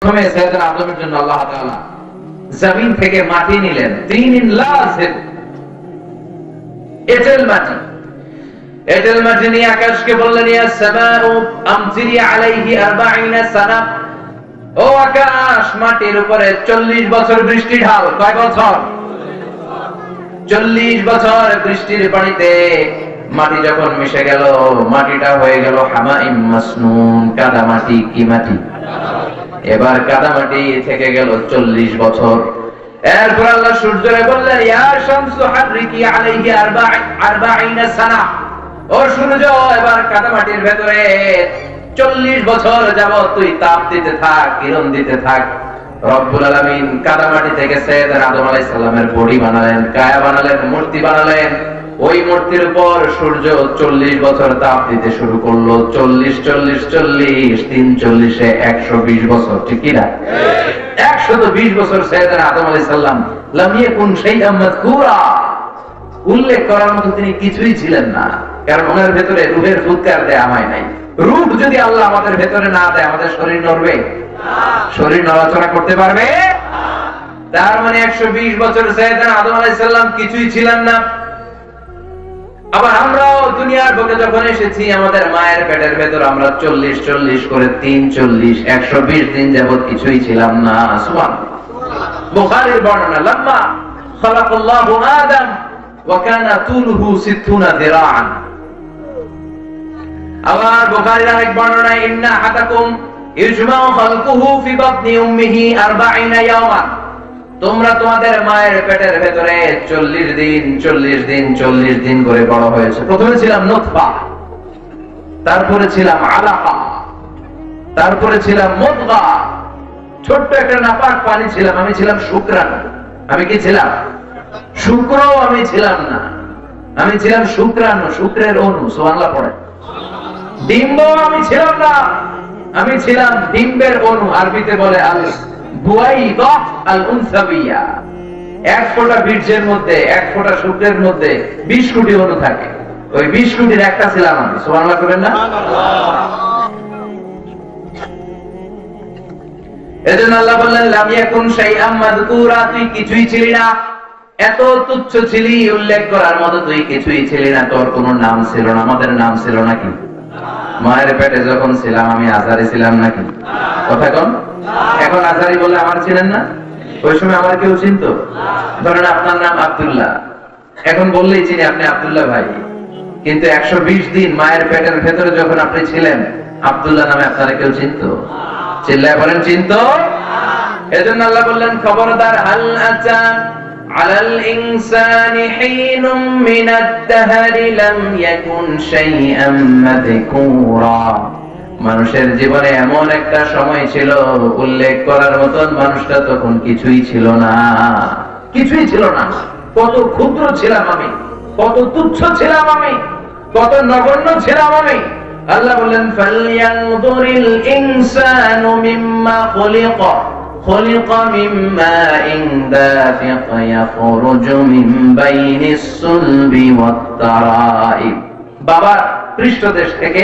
প্রথমে সাইয়েদনা আদমের জন্য আল্লাহ তাআলা জমিন থেকে মাটি নিলেন, তিন লাযিব এঁটেল মাটি। এঁটেল মাটি নিয়ে আকাশকে বললেন, ইয়া সামাউ আমতিরি আলাইহি 40 সানা, ও আকাশ মাটির উপরে 40 বছর বৃষ্টি ঢাল। কয় বছর? 40 বছর বৃষ্টির পানিতে মাটি যখন মিশে গেল, মাটিটা হয়ে গেল হামাইম মাসনুন, কাদা মাটি। কি মাটি? এবার কাদা মাটি থেকে গেল 40 বছর। এরপর আল্লাহ সূর্যরে বললেন, ইয়া শামসু হাররিকি আলাইহি 40 সানা, ও সূর্য এবার কাদা মাটির ভেতরে 40 বছর যাবত তুই তাপ দিতে থাক, কিরণ দিতে থাক। রব্বুল আলামিন কাদা মাটি থেকে সাইয়েদনা আদম আলাইহিস সালামের বডি বানালেন, কায়া বানালেন, মূর্তি বানালেন। ওই মূর্তির উপর সূর্য 40 বছর তাপ দিতে শুরু করলো। 40 40 40 3 40 120 বছর, ঠিক কি না? 120 বছর সাইয়েদনা আদম আলাইহিস সালাম লাম ইয়াকুন শাইআম মাযকুরা, উল্লেখ করার মতো তিনি কিছুই ছিলেন না, কারণ ওনার ভেতরে রূহের ফুৎকার দেয়া হয় নাই। রূহ যদি আল্লাহ আমাদের ভেতরে না দেয়, আমাদের শরীর নড়বে? শরীর নড়াচড়া করতে পারবে? তার মানে 120 বছর সাইয়েদনা আদম আলাইহিস সালাম কিছুই ছিলেন না। আবার আমরাও দুনিয়ার বুকে যখন এসেছি, আমাদের মায়ের পেটের ভেতর আমরা 40 40 করে 3 40 120 দিন যাবত কিছুই ছিলাম না। সুবহানাল্লাহ। বুখারীর বর্ণনা, লাম্মা খালাকাল্লাহু আদম ওয়া কানা তুলুহু 60 যিরাআন। আবার বুখারীর আরেক বর্ণনা, ইন্না আহাদাকুম ইজমাউ খালকুহু ফি বাতনি উম্মিহি 40 ইয়াওমান, তোমরা তোমাদের মায়ের পেটের ভেতরে 40 দিন 40 দিন 40 দিন করে বড় হয়েছে। প্রথমে ছিলাম নুতফা, তারপরে ছিলাম আলাকা, তারপরে ছিলাম মুদগা, ছোট্ট একটা নাপাক পানি ছিলাম। আমি ছিলাম শুক্রাণু। আমি কি ছিলাম? শুক্র আমি ছিলাম না, আমি ছিলাম শুক্রাণু, শুক্রের অণু। সুবহানাল্লাহ পড়ে। ডিম্ব আমি ছিলাম না, আমি ছিলাম ডিম্বের অণু। আরবিতে বলে আল বুয়াইদা আল উনসাবিয়া। এক ফোঁটা বীর্যের মধ্যে, এক ফোঁটা শুক্রের মধ্যে 20 কোটি অণু থাকে। ওই 20 কোটির একটা ছিলাম আমি। সুবহানাল্লাহ করেন না? এজন্য আল্লাহ বললেন, লাম ইয়াকুন শাইআম মাযকুরা, তুই কিছুই ছিলি না, এত তুচ্ছ ছিলি, উল্লেখ করার মতো তুই কিছুই ছিলি না, তোর কোনো নাম ছিল না। আমাদের নাম ছিল নাকি? মায়ের পেটে যখন ছিলাম আমি আজারি ছিলাম নাকি? কথা কোন? এখন আজারি বলে আমার ছিলেন না? ওই সময় আমার কেউ চিনতো? ধরেন আপনার নাম আব্দুল্লাহ, এখন বললেই চিনি আপনি আব্দুল্লাহ ভাই, কিন্তু 120 দিন মায়ের পেটের ভেতরে যখন আপনি ছিলেন, আব্দুল্লাহ নামে আপনারা কেউ চিনতো? চিল্লায় বলেন চিনতো? এজন্য আল্লাহ বললেন, খবরদার, হাল আতা আলাল ইনসানি হিনুম মিনাদ দাহরি লাম ইয়াকুন শাইআম মাযকুরা, মানুষের জীবনে এমন একটা সময় ছিল উল্লেখ করার মতন, মানুষটা তখন কিছুই ছিল না, কিছুই ছিল না। কত ক্ষুদ্র ছিলাম আমি, কত তুচ্ছ ছিলাম আমি, কত নগণ্য ছিলাম আমি। আল্লাহ বলেন, ফালইয়ানজুরিল ইনসানু মিম্মা খুলিকা, খুলিকা মিম্মা ইন দাফিক ইয়াখরুজু মিন বাইনিস সুলবি ওয়াত তারাইব। বাবার পৃষ্ঠদেশ থেকে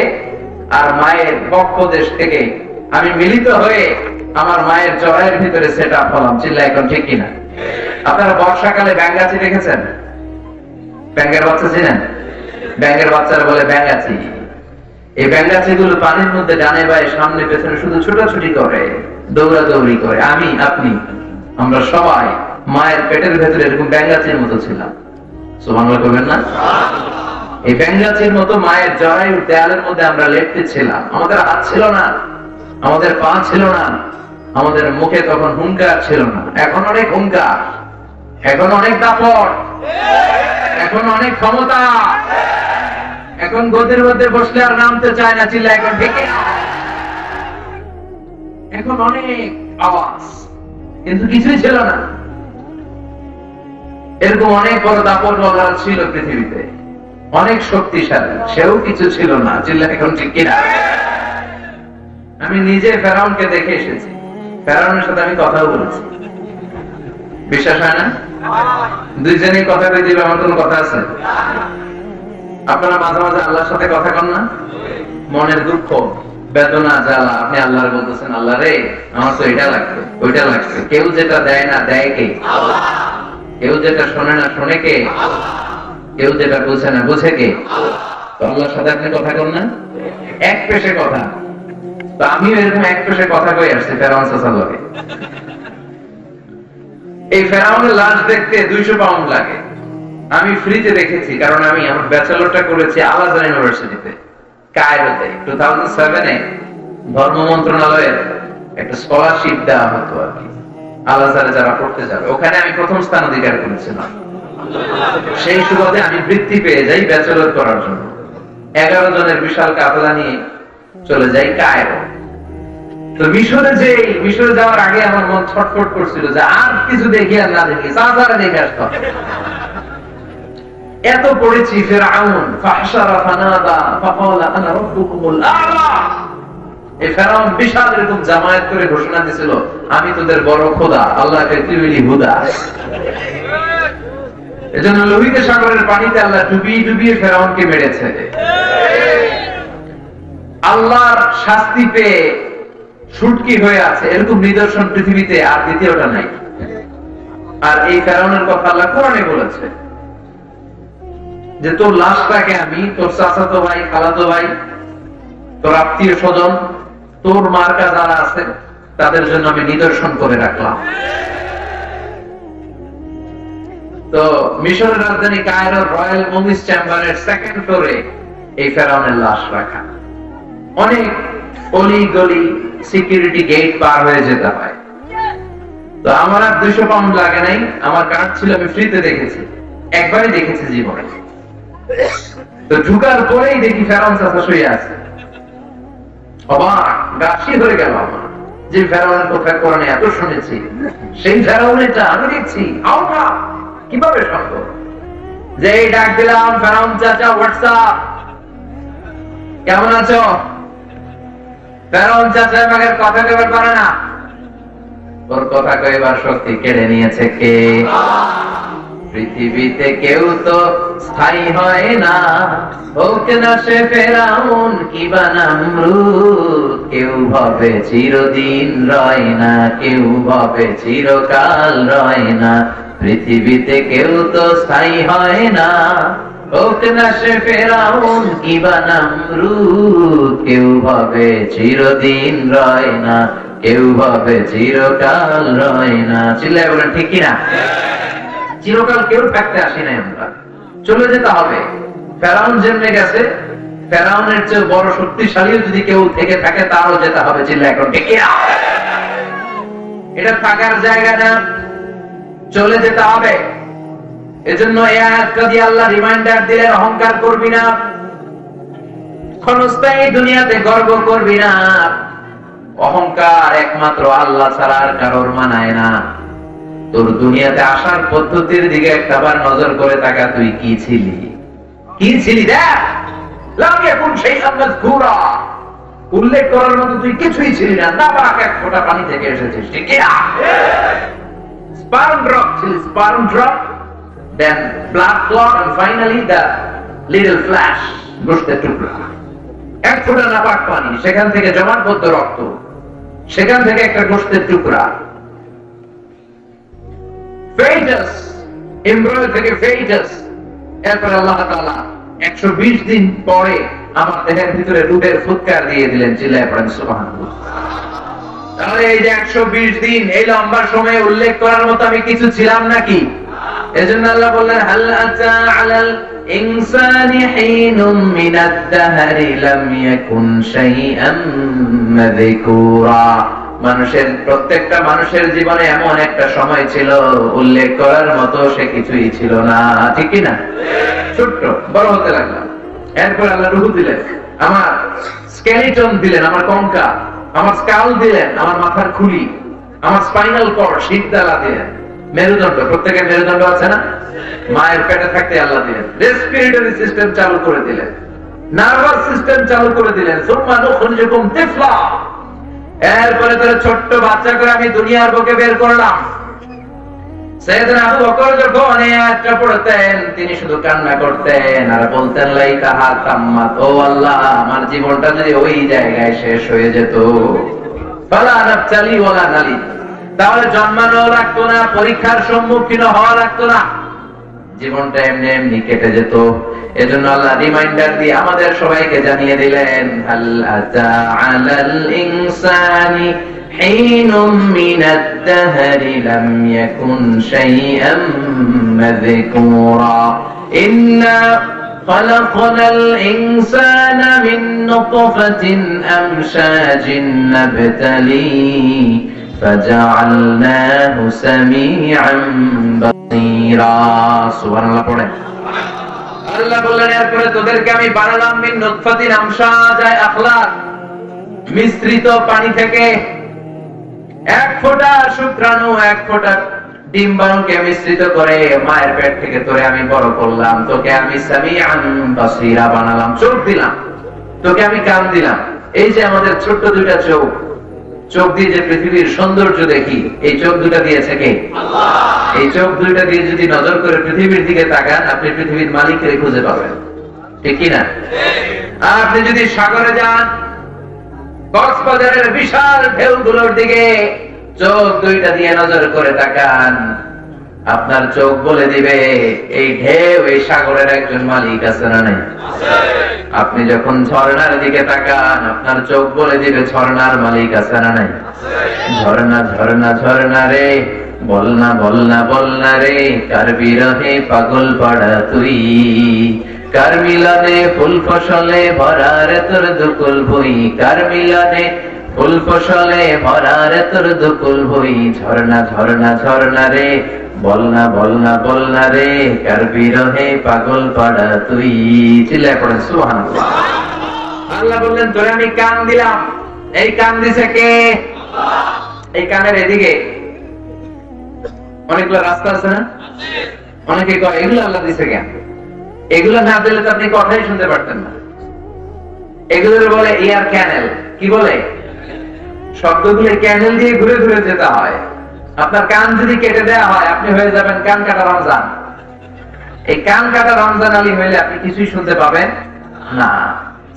আর মায়ের বক্ষদেশ থেকে আমি মিলিত হয়ে আমার মায়ের জরায়ের ভিতরে সেট আপ হলাম। চিল্লা এখন ঠিক কিনা? আপনারা বর্ষাকালে ব্যাঙাচি দেখেছেন? ব্যাঙের বাচ্চা চিনেন? ব্যাঙের বাচ্চারা বলে ব্যাঙাচি। এই ব্যাঙাচি গুলো পানির মধ্যে ডানে বায়ে সামনে পেছনে শুধু ছোটাছুটি করে, দৌড়াদৌড়ি করে। আমি আপনি আমরা সবাই মায়ের পেটের ভেতরে এরকম ব্যাঙাচির মতো ছিলাম। সুবহানাল্লাহ বলবেন না? এই ব্যাঙাচির মতো মায়ের জরায়ুর দেয়ালের মধ্যে আমরা লেপ্টে ছিলাম। আমাদের হাত ছিল না, আমাদের পা ছিল না, আমাদের মুখে তখন হুঙ্কার ছিল না। এখন অনেক হুঙ্কার, এখন অনেক দাপট, এখন অনেক ক্ষমতা, এখন গদির মধ্যে বসলে আর নামতে চায় না। চিল্লা এখন ঠিক না? এখন অনেক আওয়াজ, কিন্তু কিছুই ছিল না। এরকম অনেক বড় দাপট বলা ছিল পৃথিবীতে, অনেক শক্তিশালী, সেও কিছু ছিল না। চিল্লা এখন ঠিক কিনা? আমি নিজে ফেরাউনকে দেখে এসেছি, ফেরাউনের সাথে আমি কথাও বলেছি। বিশ্বাস হয় না? দুইজনেই কথা কই দিবে, আমার কোনো কথা আছে? আপনারা মাঝে মাঝে আল্লাহর সাথে কথা কন না? মনের দুঃখ, বেদনা জ্বালা, আপনি আল্লাহর বলতেছেন আল্লাহ রে আমার তো এটা লাগবে ওইটা লাগবে। কেউ যেটা দেয় না দেয় কে? আল্লাহ। কেউ যেটা শোনে না শোনে কে? আল্লাহ। কেউ যেটা বুঝে না বুঝে কে? আল্লাহ। তো আল্লাহর সাথে আপনি কথা কন না, এক পেশে কথা। তো আমিও এরকম এক পেশে কথা কই আসছি ফেরাউন চাচার লগে। এই ফেরাউনের লাশ দেখতে 200 পাউন্ড লাগে। আমি ফ্রিতে দেখেছি, কারণ আমি আমার ব্যাচেলরটা করেছি আল আজহার ইউনিভার্সিটিতে কায়রোতে। 2007-এ ধর্ম মন্ত্রণালয়ের একটা স্কলারশিপ দেওয়া হতো আর কি, আল আজহারে যারা পড়তে যাবে। ওখানে আমি প্রথম স্থান অধিকার করেছিলাম। সেই সুবাদে আমি বৃত্তি পেয়ে যাই ব্যাচেলর করার জন্য। 11 জনের বিশাল কাফেলা নিয়ে চলে যাই কায়রো। তো মিশরে যাওয়ার আগে আমার মন ছটফট করছিল যে আর কিছু দেখি আর না দেখি চাচারে দেখে আসতাম। এত পড়েছি ফিরআউন ফাহশারা ফানাদা ফাকালা আনা রাব্বুকুমুল আ'লা। এই ফিরআউন বিশাল এরকম জামায়াত করে ঘোষণা দিছিল আমি তোদের বড় খোদা, আল্লাহ কাতিবিলি হুদা। এজন্য লোহিত সাগরের পানিতে আল্লাহ ডুবিয়ে ডুবিয়ে ফিরআউনকে মেরেছে। আল্লাহর শাস্তি পেয়ে শুটকি হয়ে আছে এরকম নিদর্শন পৃথিবীতে আর দ্বিতীয়টা নাই। আর এই ফিরআউনের কথা আল্লাহ কোরআনে বলেছে যে তোর লাশটাকে আমি তোর চাচাতো ভাই, খালাতো ভাই, তোর আত্মীয় স্বজন, তোর মার্কা যারা আছে তাদের জন্য আমি নিদর্শন করে রাখলাম। তো মিশরের রাজধানী কায়রোর রয়্যাল মুমিস চেম্বারের 2nd ফ্লোরে এই ফেরাউনের লাশ রাখা। অনেক অলি গলি সিকিউরিটি গেট পার হয়ে যেতে হয়। তো আমার আর 200 পাউন্ড লাগে নাই, আমার কার্ড ছিল, আমি ফ্রিতে দেখেছি, একবারই দেখেছি জীবনে। তো ঢুকার পরেই দেখি ফেরাউন চাচা শুয়ে আছে। অবাক গাছি ধরে গেল আমার, যে ফেরাউনের কথা কোরআনে এত শুনেছি সেই ফেরাউন এটা আমি দেখছি। আওটা কিভাবে সম্ভব? যে ডাক দিলাম ফেরাউন চাচা হোয়াটসঅ্যাপ, কেমন আছো? ফেরাউন চাচা আমাকে কথা কইবার পারে না। ওর কথা কইবার শক্তি কেড়ে নিয়েছে কে? পৃথিবীতে কেউ তো স্থায়ী হয় না, হোক না সে ফেরাউন কিবা নমরুদ। কেউ ভাবে চিরদিন রয় না, কেউ ভাবে চিরকাল রয় না। পৃথিবীতে কেউ তো স্থায়ী হয় না, হোক না সে ফেরাউন কিবা নমরুদ। কেউ ভাবে চিরদিন রয় না, কেউ ভাবে চিরকাল রয় না। চিল্লায় বলেন ঠিক কিনা? চিরকাল কেউ থাকতে আসি নাই, আমরা চলে যেতে হবে। ফেরাউন যেমনে গেছে, ফেরাউনের চেয়ে বড় শক্তিশালী যদি কেউ থেকে থাকে তারও যেতে হবে। চিল্লা এখন ঠিক কিনা? এটা থাকার জায়গা না, চলে যেতে হবে। এজন্য এই আয়াতটা দিয়ে আল্লাহ রিমাইন্ডার দিলেন অহংকার করবি না, ক্ষণস্থায়ী দুনিয়াতে গর্ব করবি না। অহংকার একমাত্র আল্লাহ ছাড়া আর কারোর মানায় না। তোর দুনিয়াতে আসার পদ্ধতির দিকে একটাবার নজর করে তাকা, তুই কি ছিলি? কি ছিলি? দেখ, লাম ইয়াকুন শাইআন মাযকুরা, উল্লেখ করার মতো তুই কিছুই ছিলি না। নাবাক এক ফোঁটা পানি থেকে এসেছিস, ঠিক কি না? স্পার্ম ড্রপ ছিলি, sperm drop, then blood clot, and finally the little flesh, গোশতের টুকরা। এক ফোঁটা নাবাক পানি, সেখান থেকে জমাটবদ্ধ রক্ত, সেখান থেকে একটা গোশতের টুকরা। ফেটাস, এমব্রয়ো থেকে ফেটাস। এরপর আল্লাহ তাআলা 120 দিন পরে আমার দেহের ভিতরে রূহের ফুৎকার দিয়ে দিলেন। চিল্লায় পড়েন সুবহানাল্লাহ। তাহলে এই যে 120 দিন, এই লম্বা সময়ে উল্লেখ করার মতো আমি কিছু ছিলাম নাকি? এজন্য আল্লাহ বললেন হাল আতা আলাল ইনসানি হিনুম মিনাদ দাহরি লাম ইয়াকুন শাইআন মাযকুরা। মানুষের প্রত্যেকটা মানুষের জীবনে এমন একটা সময় ছিল উল্লেখ করার মতো সে কিছুই ছিল না, ঠিক কি না? ছোট্ট বড় হতে লাগলাম। এরপর আল্লাহ রূহ দিলেন, আমার স্কেলিটন দিলেন, আমার কঙ্কা, আমার স্কাল দিলেন, আমার মাথার খুলি, আমার স্পাইনাল কর্ড, শিরদাঁড়া দিলেন, মেরুদণ্ড। প্রত্যেকের মেরুদণ্ড আছে না? মায়ের পেটে থাকতে আল্লাহ দিলেন। রেসপিরেটরি সিস্টেম চালু করে দিলেন, নার্ভাস সিস্টেম চালু করে দিলেন। সুম্মা নুখরিজুকুম তিফলা, এরপরে তোর ছোট্ট বাচ্চা করে আমি দুনিয়ার বুকে বের করলাম। সাইয়েদনা আবু বকর যখন এই আয়াতটা পড়তেন তিনি শুধু কান্না করতেন আর বলতেন লাইতাহা তাম্মাত, ও আল্লাহ আমার জীবনটা যদি ওই জায়গায় শেষ হয়ে যেত, ফালা নাফতালি ওয়ালা নালি, তাহলে জন্মানো লাগতো না, পরীক্ষার সম্মুখীন হওয়া লাগতো না, জীবনটা এমনি এমনি কেটে যেত। এজন্য আল্লাহ রিমাইন্ডার দিয়ে আমাদের সবাইকে জানিয়ে দিলেন, হাল আতা আলাল ইনসানি হিনুম মিনাদ দাহরি লাম ইয়াকুন শাইআম মাযকুরা ইন্না খালাকনাল ইনসানা মিন নুতফাতিন আমশাজিন নাবতালি ফাজআলনাহু সামিআন বাসীরা। সুবহানাল্লাহ পড়েন। আল্লাহ বললেন এরপরে তোদেরকে আমি বানালাম মিন নুতফাতিন আমশাজায় আখলাক, মিশ্রিত পানি থেকে, এক ফোঁটা শুক্রাণু এক ফোঁটা ডিম্বাণুকে মিশ্রিত করে মায়ের পেট থেকে তোরে আমি বড় করলাম, তোকে আমি সামিআন বাসীরা বানালাম, চোখ দিলাম, তোকে আমি কান দিলাম। এই যে আমাদের ছোট্ট দুইটা চোখ, চোখ দিয়ে যে পৃথিবীর সৌন্দর্য দেখি, এই চোখ দুটা দিয়েছে কে? আল্লাহ। এই চোখ দুইটা দিয়ে যদি নজর করে পৃথিবীর দিকে তাকান, আপনি পৃথিবীর মালিককে খুঁজে পাবেন, ঠিক কি না? আর আপনি যদি সাগরে যান, কক্সবাজারের বিশাল ঢেউগুলোর দিকে চোখ দুইটা দিয়ে নজর করে তাকান, আপনার চোখ বলে দিবে এই ঢেউ, এই সাগরের একজন মালিক আছে না নাই? আপনি যখন ঝর্ণার দিকে তাকান, আপনার চোখ বলে দিবে ঝর্ণার মালিক আছে না নাই? ঝর্ণা ঝর্ণা ঝর্ণা রে, বলনা বলনা বলনা রে, কার বিরহে পাগল পাড়া তুই, কার মিলনে ফুল ফসলে ভরা রে তোর দুকুল ভুই, কার মিলনে ফুল ফসলে ভরা রে তোর দুকুল ভুই, ঝর্ণা ঝর্ণা ঝর্ণা রে, বলনা বলনা বলনা রে, কার বিরহে পাগল পাড়া তুই। চিল্লায় পড়েন সুবহানাল্লাহ। আল্লাহ বললেন তোরে আমি কান দিলাম, এই কান দিছে কে? এই কানের এদিকে অনেকগুলো রাস্তা আছে না? অনেকে কয় এগুলো আল্লাহ দিছে কেন? এগুলো না দিলে তো আপনি কথাই শুনতে পারতেন না। এগুলোর বলে ইয়ার ক্যানেল। কি বলে? শব্দগুলো ক্যানেল দিয়ে ঘুরে ঘুরে যেতে হয়। আপনার কান যদি কেটে দেওয়া হয়, আপনি হয়ে যাবেন কান কাটা রমজান। এই কান কাটা রমজান আলী হইলে আপনি কিছুই শুনতে পাবেন না।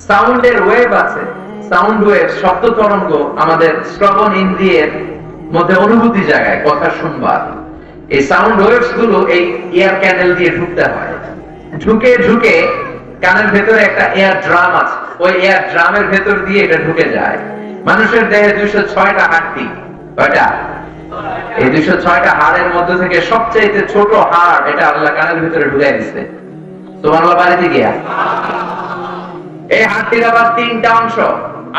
সাউন্ডের ওয়েভ আছে, সাউন্ড ওয়েভ, শব্দ তরঙ্গ আমাদের শ্রবণ ইন্দ্রিয়ের মধ্যে অনুভূতি জায়গায় কথা শুনবার। এই সাউন্ড ওয়েভস গুলো এই এয়ার ক্যানেল দিয়ে ঢুকতে হয়। ঢুকে ঢুকে কানের ভেতরে একটা এয়ার ড্রাম আছে, ওই এয়ার ড্রামের ভেতর দিয়ে এটা ঢুকে যায়। মানুষের দেহে 206টা হাড়। কয়টা? এই 206টা হাড়ের মধ্যে থেকে সবচেয়ে ছোট হাড় এটা আল্লাহ কানের ভিতরে ঢুকাই দিচ্ছে। সুবহানাল্লাহ বাড়িতে গিয়া এই হাড়টির আবার 3টা অংশ,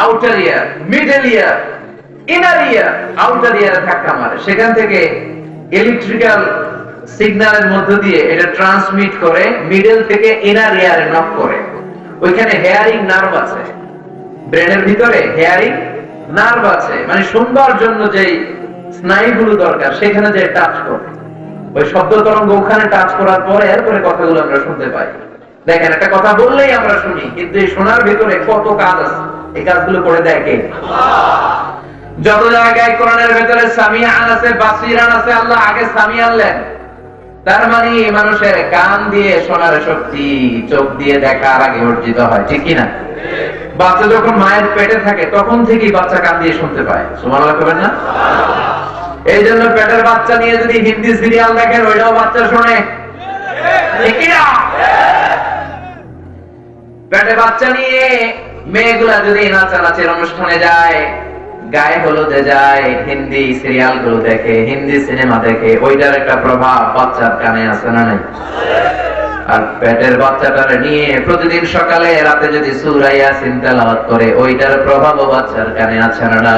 আউটার ইয়ার, মিডল ইয়ার, ইনার ইয়ার। আউটার ইয়ারে ধাক্কা মারে, সেখান থেকে ইলেকট্রিক্যাল সিগন্যালের মধ্য দিয়ে এটা ট্রান্সমিট করে মিডল থেকে ইনার ইয়ারে নক করে। ওইখানে হেয়ারিং নার্ভ আছে, ব্রেনের ভিতরে হেয়ারিং নার্ভ আছে, মানে শুনবার জন্য যে স্নায়ুগুলো দরকার সেখানে যে টাচ করে, ওই শব্দ তরঙ্গ ওখানে টাচ করার পরে এরপরে কথাগুলো আমরা শুনতে পাই। দেখেন, একটা কথা বললেই আমরা শুনি, কিন্তু এই শোনার ভিতরে কত কাজ আছে, এই কাজগুলো করে দেয় কে? যত জায়গায় কোরআনের ভিতরে সামিআন আছে, বাসীরান আছে, আল্লাহ আগে সামিআন লেন। তার মানে মানুষের কান দিয়ে শোনার শক্তি চোখ দিয়ে দেখার আগে অর্জিত হয়, ঠিক কি না? বাচ্চা যখন মায়ের পেটে থাকে তখন থেকেই বাচ্চা কান দিয়ে শুনতে পায়। সুবহানাল্লাহ বলবেন না? এই জন্য পেটের বাচ্চা নিয়ে যদি হিন্দি সিরিয়াল দেখেন, ওইটাও বাচ্চা শোনে, ঠিক কি না? পেটে বাচ্চা নিয়ে মেয়েগুলা যদি নাচানাচির অনুষ্ঠানে যায়, গায়ে হলুদে যায়, হিন্দি সিরিয়াল গুলো দেখে, হিন্দি সিনেমা দেখে, ওইটার একটা প্রভাব বাচ্চার কানে আছে না নাই? আর পেটের বাচ্চাটারে নিয়ে প্রতিদিন সকালে রাতে যদি সূরা ইয়াসিন তেলাওয়াত করে, ওইটার প্রভাবও বাচ্চার কানে আছে না না?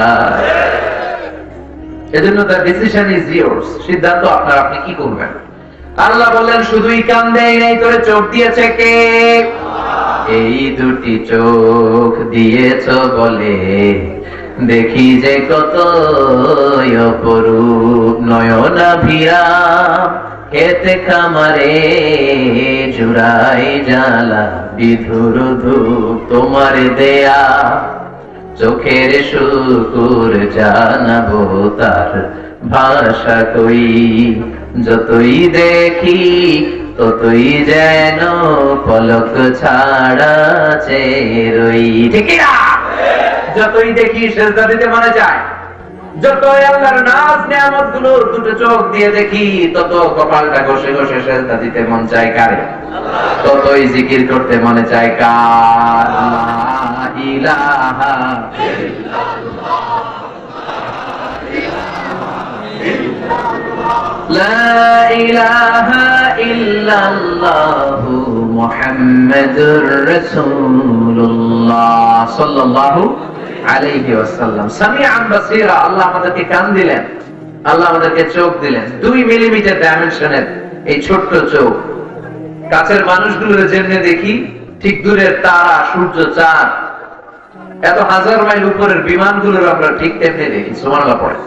এজন্য দ্য ডিসিশন ইজ ইয়োরস, সিদ্ধান্ত আপনার, আপনি কি করবেন। আল্লাহ বললেন শুধুই কান দেয় নাই, তোরে চোখ দিয়েছে কে? এই দুটি চোখ দিয়েছ বলে দেখি যে কত অপরূপ, নয়নাভিরা খেতে খামারে জুড়াই জ্বালা বিধুর ধূপ, তোমার দেয়া চোখের শুকুর জানাবো তার ভাষা কই, যতই দেখি ততই যেন পলক ছাড়া চেয়ে রই। ঠিক না? যতই দেখি সেজদা দিতে মনে চায়, যতই আল্লাহর নাজ নিয়ামত গুলো দুটো চোখ দিয়ে দেখি, তত কপালটা ঘষে ঘষে সেজদা দিতে মন চায় কারে? ততই জিকির করতে মনে চায় কার? লা ইলাহা লা ইলাহা ইল্লাল্লাহু মুহাম্মাদুর রাসূলুল্লাহ সাল্লাল্লাহু আলাইহি ওয়াসাল্লাম। সামিআন বাসীরা, আল্লাহ আমাদেরকে কান দিলেন, আল্লাহ আমাদেরকে চোখ দিলেন। 2 মিলিমিটার ডাইমেনশনের এই ছোট্ট চোখ, কাছের মানুষগুলোর যেমনি দেখি, ঠিক দূরের তারা, সূর্য, চাঁদ, এত হাজার মাইল উপরের বিমানগুলোর আমরা ঠিক তেমনি দেখি। সুবহানাল্লাহ পড়ে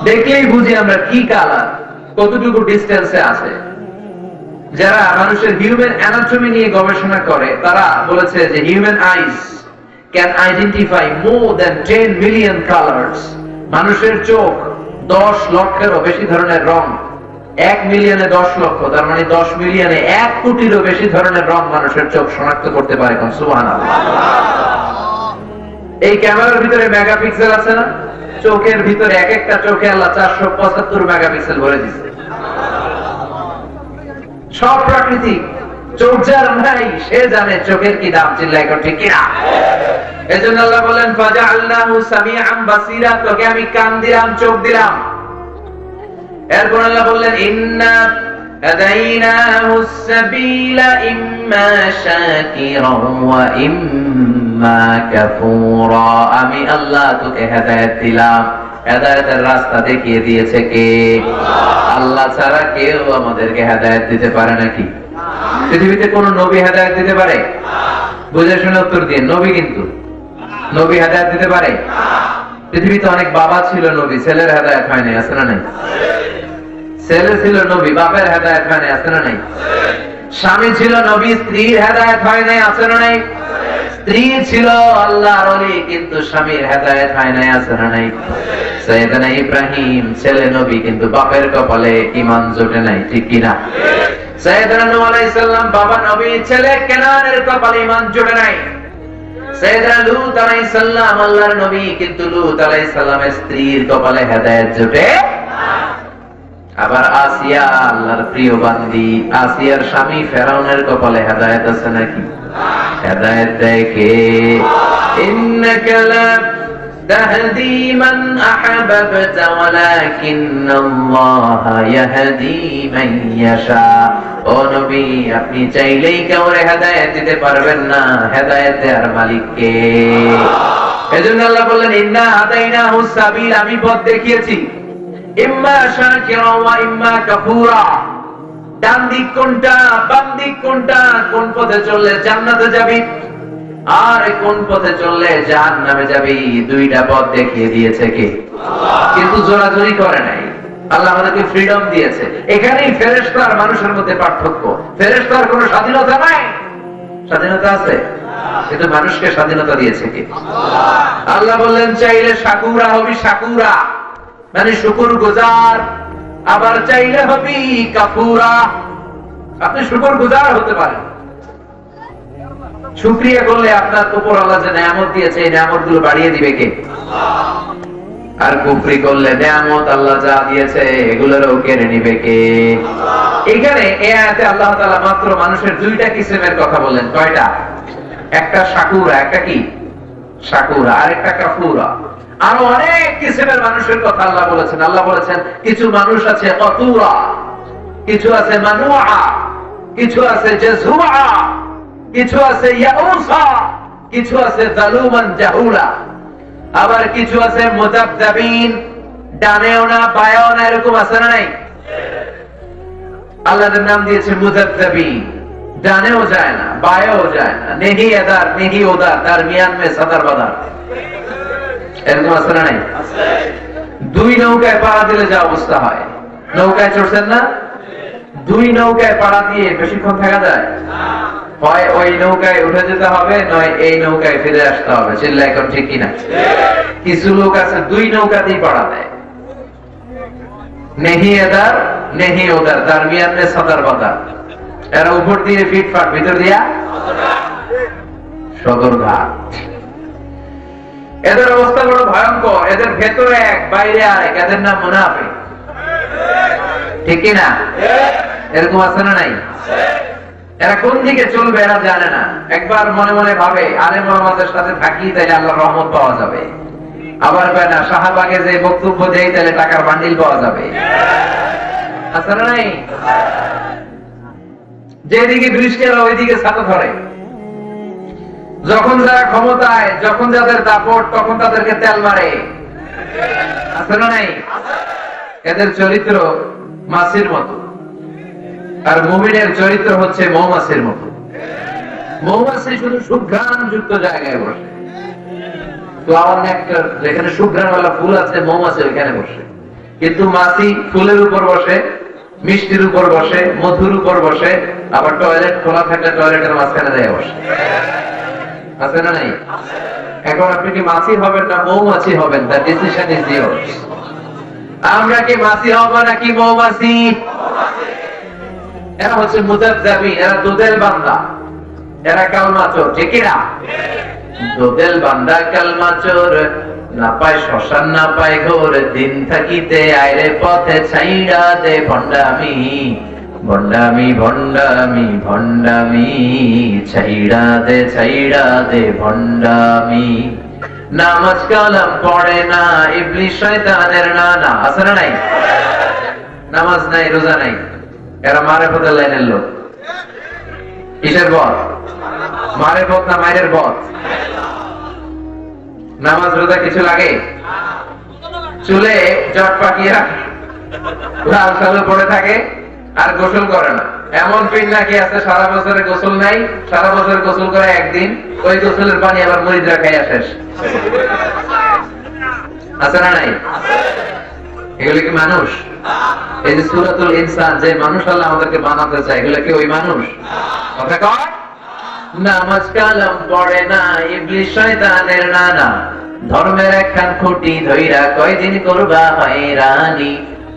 দেখলেই বুঝি আমরা কি কালার, কতটুকু ডিস্টেন্সে আছে। যারা মানুষের হিউম্যান অ্যানাটমি নিয়ে গবেষণা করে, তারা বলেছে যে human ice can identify more than 10 million colors. মানুষের চোখ 10 লক্ষেরও বেশি ধরনের রং, 1 মিলিয়নে 10 লক্ষ, তার মানে 10 মিলিয়নে 1 কোটিরও বেশি ধরনের রং মানুষের চোখ শনাক্ত করতে পারে। কোন সুবহানাল্লাহ। এই ক্যামেরার ভিতরে মেগাপিক্সেল আছে না? চোখের ভিতরে এক একটা চোখে আল্লাহ 475 মেগাপিক্সেল ভরে দিয়েছে। সব প্রাকৃতিক। চোখ যার নাই সে জানে চোখের কি দাম। চিল্লাই কর ঠিক কিনা? এজন্য আল্লাহ বলেন ফাজআলনাহু সামিআন বাসীরা, তোকে আমি কান দিলাম, চোখ দিলাম। এরপর আল্লাহ বললেন ইন্না হাদাইনাহুস সাবিলা ইম্মা শাকিরান ওয়া ইম্মা কাফুরা। আমি আল্লাহ তোকে হেদায়েত দিলাম। হেদায়েতের রাস্তা দেখিয়ে দিয়েছে কে? আল্লাহ ছাড়া কেউ আমাদেরকে হেদায়েত দিতে পারে নাকি? পৃথিবীতে কোন নবী হেদায়েত দিতে পারে? বুঝে শুনে উত্তর দিন। নবী কিন্তু নবী হেদায়েত দিতে পারে? পৃথিবীতে অনেক বাবা ছিল নবী, ছেলের হেদায়েত হয় নাই, আছে না নাই? ছেলে ছিল নবী, বাপের হেদায়েত হয় নাই, আছে না নাই? স্বামী ছিল নবী, স্ত্রীর হেদায়েত হয় নাই, আছে না নাই? স্ত্রী ছিল আল্লাহর ওলি, কিন্তু স্বামীর হেদায়েত হয় নাই, আছে না নাই? সাইয়েদনা ইব্রাহিম ছেলে নবী, কিন্তু বাপের কপালে ঈমান জোটে নাই। ঠিক কি না? সাইয়েদনা নূহ আলাইহিস সালাম বাবা নবী, ছেলে কেনানের কপালে ঈমান জোটে নাই। সাইয়েদনা লূত আলাইহিস সালাম আল্লাহর নবী, কিন্তু লূত আলাইহিস সালামের স্ত্রীর কপালে হেদায়েত জোটে। আবার আসিয়া আল্লাহর প্রিয় বান্দি, আসিয়ার স্বামী ফেরাউনের কপালে হেদায়েত আছে নাকি? হেদায়েত দেয় কে? ইন্নাকা লা তাহদি মান আহবাবতা ওয়ালাকিন্নাল্লাহা ইয়াহদি মান ইয়াশা। ও নবী, আপনি চাইলেই কাউরে হেদায়েত দিতে পারবেন না, হেদায়েত দেওয়ার মালিক কে? এজন্য আল্লাহ বললেন ইন্না হাদাইনাহুস সাবিল, আমি পথ দেখিয়েছি। ইম্মা শাকিরা ওয়া ইম্মা কাফুরা। ডান দিক কোনটা, বাম দিক কোনটা, কোন পথে চললে জান্নাতে যাবি আর কোন পথে চললে জাহান্নামে যাবি, দুইটা পথ দেখিয়ে দিয়েছে কে? কিন্তু জোরাজুরি করে নাই। আল্লাহ আমাদেরকে ফ্রিডম দিয়েছে। এখানেই ফেরেশতা আর মানুষের মধ্যে পার্থক্য। ফেরেশতার কোনো স্বাধীনতা নাই, স্বাধীনতা আছে, কিন্তু মানুষকে স্বাধীনতা দিয়েছে কে? আল্লাহ বললেন চাইলে শাকুরা হবি, শাকুরা মানে শুকর গুজার, আবার চাইলে হবি কাফুরা, আপনি শুকর গুজার হতে পারেন। শুকরিয়া করলে আপনার উপর আল্লাহ যে নিয়ামত দিয়েছে, এই নিয়ামত গুলো বাড়িয়ে দিবে কে? আর কুফরি করলে নিয়ামত আল্লাহ যা দিয়েছে এগুলোরও কেড়ে নিবে কে? এখানে এই আয়াতে আল্লাহ তাআলা মাত্র মানুষের দুইটা কিসমের কথা বললেন। কয়টা? একটা শাকুরা, একটা কি? শাকুরা, আর একটা কাফুরা। আরো অনেক কিসমের মানুষের কথা আল্লাহ বলেছেন। আল্লাহ বলেছেন কিছু মানুষ আছে কতুরা, কিছু আছে মানুআ, কিছু আছে জাযুআ, কিছু আছে ইয়াউসা, কিছু আছে জালুমান জাহুলা, আবার কিছু আছে মুযাবযাবিন, ডানেও না বায়েও না, এরকম আছে না নাই? আল্লাহর নাম দিয়েছে মুযাবযাবিন, ডানেও যায় না বায়েও যায় না, নেহি এদার নেহি ওদার, দরমিয়ান মে সদর বদর, এরকম আছে না নাই? দুই নৌকায় পাড়া দিলে যা অবস্থা হয়। নৌকায় চড়ছেন না? দুই নৌকায় পাড়া দিয়ে বেশিক্ষণ থাকা যায়? হয় ওই নৌকায় উঠে যেতে হবে, নয় এই নৌকায় ফিরে আসতে হবে। চিল্লা এখন ঠিক কিনা? কিছু লোক আছে দুই নৌকাতেই পাড়া দেয়, নেহি এদার নেহি ওদার, দারমিয়ানে সদর বাজার। এরা উপর দিয়ে ফিটফাট, ভিতর দিয়া সদরঘাট। এদের অবস্থা বড় ভয়ঙ্কর। এদের ভেতরে এক, বাইরে আরেক। এদের নাম মুনাফিক। ঠিক কিনা? এরকম আছে না নাই? এরা কোন দিকে চলবে এরা জানে না। একবার মনে মনে ভাবে আলেম ওলামাদের সাথে থাকি তাইলে আল্লাহর রহমত পাওয়া যাবে, আবার কয় না শাহবাগে যে বক্তব্য দেই তাহলে টাকার বান্ডিল পাওয়া যাবে। আছে না নাই? যেদিকে দৃষ্টি এরা ওইদিকে ছাতা ধরে। যখন যারা ক্ষমতায়, যখন যাদের দাপট, তখন তাদেরকে তেল মারে। আছে না নাই? এদের চরিত্র মাছির মতো, আর মুমিনের চরিত্র হচ্ছে মৌমাছির মতো। মৌমাছি শুধু সুঘ্রাণ যুক্ত জায়গায় বসে, ফ্লাওয়ার নেক্টার যেখানে সুঘ্রাণওয়ালা ফুল আছে, মৌমাছি ওইখানে বসে। কিন্তু মাছি ফুলের উপর বসে, মিষ্টির উপর বসে, মধুর উপর বসে, আবার টয়লেট খোলা থাকলে টয়লেটের মাঝখানে যায় বসে। আছে না নাই? এখন আপনি কি মাছি হবেন না মৌমাছি হবেন? তার ডিসিশন ইজ ইয়োরস। আমরা কি মাছি হব নাকি মৌমাছি? এরা হচ্ছে মুজাজ্জাবিন, এরা দুদেল বান্দা, এরা কালমাচোর। ঠিক না? দুদেল বান্দা কালমাচোর, না পায় শ্মশান না পায় ঘোর, দিন থাকিতে আইরে পথে ছাইড়া দে ভণ্ডামি, ভণ্ডামি ভণ্ডামি ভণ্ডামি, ছাইড়া দে ভণ্ডামি। নামাজ কালাম পড়ে না, ইবলিশ শয়তানের নানা। আছে না নাই? নামাজ নাই, রোজা নাই, এরা মারেফতের লাইনের লোক। কিসের পথ? মারেফত না মায়ের পথ? নামাজ রোজা কিছু লাগে? চুলে জট পাকিয়ে রাখে, লাল সালু পড়ে থাকে, আর গোসল করে না। এমন পিন নাকি আছে সারা বছরে গোসল নাই, সারা বছর গোসল করে একদিন, ওই গোসলের পানি আবার মরিদরা খাইয়া শেষ। আছে না নাই? এগুলো কি মানুষ? এই যে সূরাতুল ইনসান, যে মানুষ আল্লাহ আমাদেরকে বানাতে চায়, এগুলো কি ওই মানুষ? কথা কয় নামাজ কালাম পড়ে না, ইবলিশ শয়তানের নানা, ধর্মের একখান খুঁটি ধইরা কয়দিন করবা হয়রানি,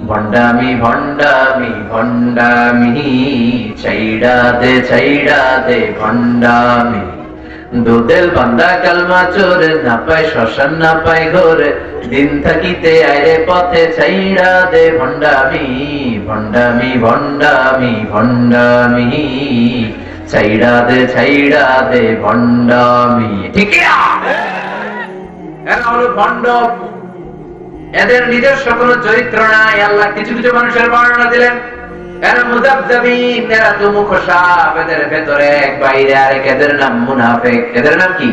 ভণ্ডামি ভণ্ডামি ভণ্ডামি, ছাইড়া দে ভণ্ডামি। দুদেল বান্দা কালমা চোর, না পায় শ্মশান না পায় ঘোর, দিন থাকিতে আইরে পথে ছাইড়া দে ভণ্ডামি, ভণ্ডামি ভণ্ডামি ভণ্ডামি, ছাইড়া দে ভণ্ডামি। ঠিক না? এরা হলো ভণ্ড। এদের নিজস্ব কোনো চরিত্র নাই। আল্লাহ কিছু কিছু মানুষের বর্ণনা দিলেন, এরা মুজাবজাবিন, এরা দুমুখ সাপ, এদের ভেতরে এক, বাইরে আরেক। এদের নাম মুনাফিক। এদের নাম কি?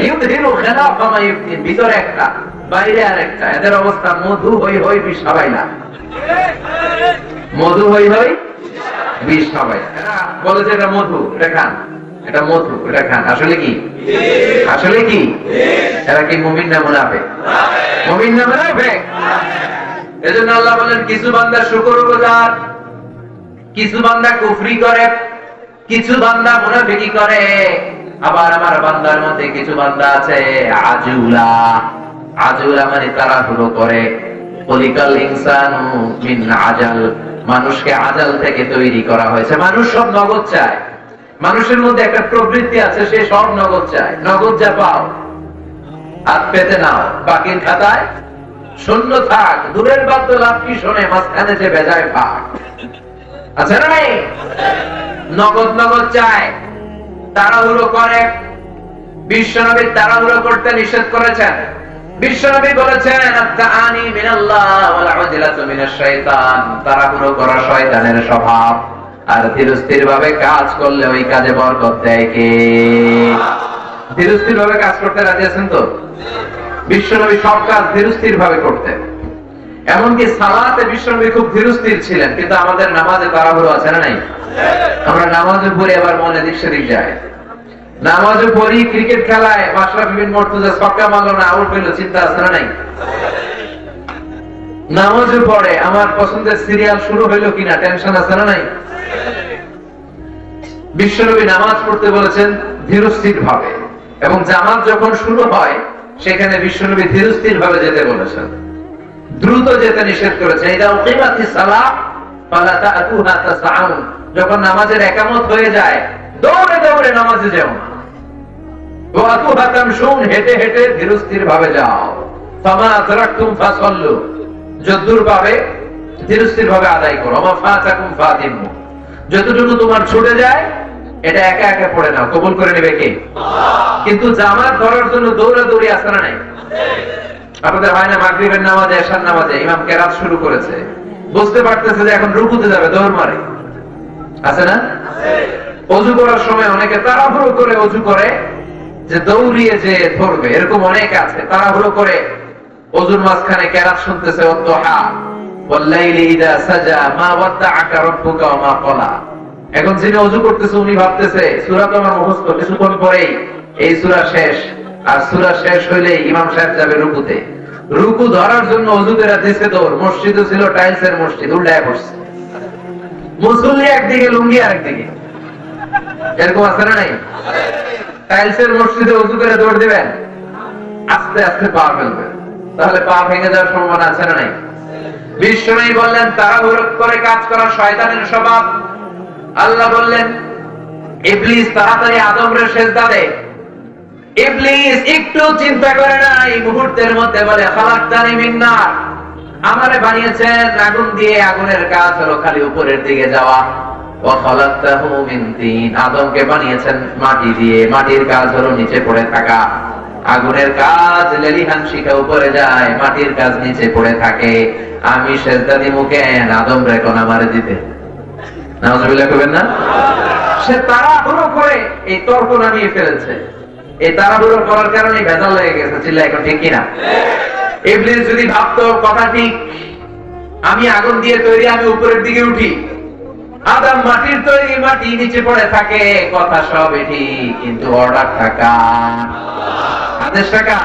ইউযহিরু খিলাফা মা ইউবতিন, ভিতরে একটা বাইরে আরেকটা। এদের অবস্থা মধু হই হই বিষ খাবাইলা, মধু হই হই বিষ খাবাইলা। এরা বলে যে এটা মধু, এটা খান, এটা মধু, এটা খান। আসলে কি? আসলে কি? এরা কি মুমিন না মুনাফিক? মুমিন না মুনাফিক? এজন্য আল্লাহ বলেন কিছু বান্দা শুকরগুজার, কিছু বান্দা কুফরি করে, কিছু বান্দা মুনাফিকি করে। আবার আমার বান্দার মধ্যে কিছু বান্দা আছে আজুলা। আজুলা মানে তাড়াহুড়ো করে। খলিকাল ইনসানু মিন আজাল, মানুষকে আজাল থেকে তৈরি করা হয়েছে। মানুষ সব নগদ চায়। মানুষের মধ্যে একটা প্রবৃত্তি আছে, সে সব নগদ চায়। নগদ যা পাও হাত পেতে নাও, বাকির খাতায় শূন্য থাক। দূরের বাদ্য লাভ কি শোনে, মাঝখানে যে বেজায় ভাগ। আচ্ছা না? নগদ নগদ চায়, তাড়াহুড়ো করে। বিশ্বনবী তাড়াহুড়ো করতে নিষেধ করেছেন। বিশ্বনবী বলেছেন আত-তাআনি মিনাল্লাহ ওয়াল উজলাতু মিনাশ শাইতান, তাড়াহুড়ো করা শয়তানের স্বভাব। আর ধীরস্থির ভাবে কাজ করলে ওই কাজে বরকত দেয় কে? ধীরস্থির ভাবে কাজ করতে রাজি আছেন তো? বিশ্বনবী সব কাজ ধীরস্থির ভাবে করতেন। এমনকি সালাতে বিশ্বনবী খুব ধীরস্থির ছিলেন। কিন্তু আমাদের নামাজে তাড়াহুড়ো আছে না নাই? আমরা নামাজে পড়ে আবার মনে দিক সেদিক যায়। নামাজে পড়ি, ক্রিকেট খেলায় মাশরাফি বিন মুর্তজা ছক্কা মারলো না, আউট হইল, চিন্তা আছে না নাই? নামাজে পড়ে, আমার পছন্দের সিরিয়াল শুরু হইলো কিনা টেনশন আছে না নাই? বিশ্বনবী নামাজ পড়তে বলেছেন ধীরস্থির ভাবে, এবং জামাত যখন শুরু হয় সেখানে বিশ্বনবী ধীরস্থির ভাবে যেতে বলেছেন, দ্রুত যেতে নিষেধ করেছেন। ইদা উকিমাতিস সালাহ ফালা তা'তুহা তাসআউন, যখন নামাজের একামত হয়ে যায় দৌড়ে দৌড়ে নামাজে যাও না। ওয়া আতুহা তামশুন, হেঁটে হেঁটে ধীরস্থির ভাবে যাও। ফামা আদরাকতুম ফাসাল্লু, যদ্দূর পাবে ধীরস্থির ভাবে আদায় করো। ওয়া ফাতাকুম ফাতিমু, যতটুকু তোমার ছুটে যায় এটা একা একা পড়ে নাও, কবুল করে নেবে কে? কিন্তু জামাত ধরার জন্য দৌড়াদৌড়ি আছে না নাই? আপনাদের হয় না মাগরিবের নামাজে, এশার নামাজে ইমাম কেরাত শুরু করেছে, বুঝতে পারতেছে যে এখন রুকুতে যাবে, দৌড় মারে, আছে না? ওযু করার সময় অনেকে তাড়াহুড়ো করে ওযু করে যে দৌড়িয়ে যে ধরবে, এরকম অনেক আছে। তাড়াহুড়ো করে ওযুর মাঝখানে কেরাত শুনতেছে, ওয়াদুহা ওয়াল্লাইলি ইযা সাজা মা ওয়াদ্দাআকা রাব্বুকা ওয়া মা ক্বালা। এখন যিনি ওযু করতেছে উনি ভাবতেছে সূরা তো আমার মুখস্থ, কিছুক্ষণ পরেই এই সূরা শেষ, আর সূরা শেষ হইলেই ইমাম সাহেব যাবে রুকুতে। রুকু ধরার জন্য ওযু করে দিছে দৌড়। মসজিদও ছিল টাইলসের মসজিদ, উল্টায় পড়ছে, মুসল্লি একদিকে, লুঙ্গি আরেকদিকে, এরকম আছে না নাই? টাইলসের মসজিদে ওযু করে দৌড় দিবেন, আস্তে আস্তে পা ফেলবেন, তাহলে পা ভেঙে যাওয়ার সম্ভাবনা আছে না নাই? বিশ্বনবী বললেন তাড়াহুড়ো করে কাজ করা শয়তানের স্বভাব। আল্লাহ বললেন ইবলিস তাড়াতাড়ি আদমের সিজদা দে। ইবলিস একটু চিন্তা করে না, এই মুহূর্তের মধ্যে বলে খালাকতানি মিন নার, আমারে বানিয়েছেন আগুন দিয়ে, আগুনের কাজ হলো খালি উপরের দিকে যাওয়া। ওয়া খালাকতাহু মিন তিন, আদমকে বানিয়েছেন মাটি দিয়ে, মাটির কাজ হলো নিচে পড়ে থাকা। আগুনের কাজ লেলিহান শিখা উপরে যায়, মাটির কাজ নিচে পড়ে থাকে। আমি সিজদা দিমু কেন আদম রে কোন আমারে দিতে? নাউজুবিল্লাহ কইবেন না? সে তাড়াহুড়ো করে এই তর্ক নামিয়ে ফেলেছে। এই তাড়াহুড়ো করার কারণে ভেজাল লেগে গেছে। চিল্লা এখন ঠিক কিনা? ইবলিস যদি ভাবতো কথা ঠিক, আমি আগুন দিয়ে তৈরি, আমি উপরের দিকে উঠি, আদম মাটির তৈরি, মাটি নিচে পড়ে থাকে, কথা সব ঠিক, কিন্তু অর্ডার থাকা, আদেশ থাকা,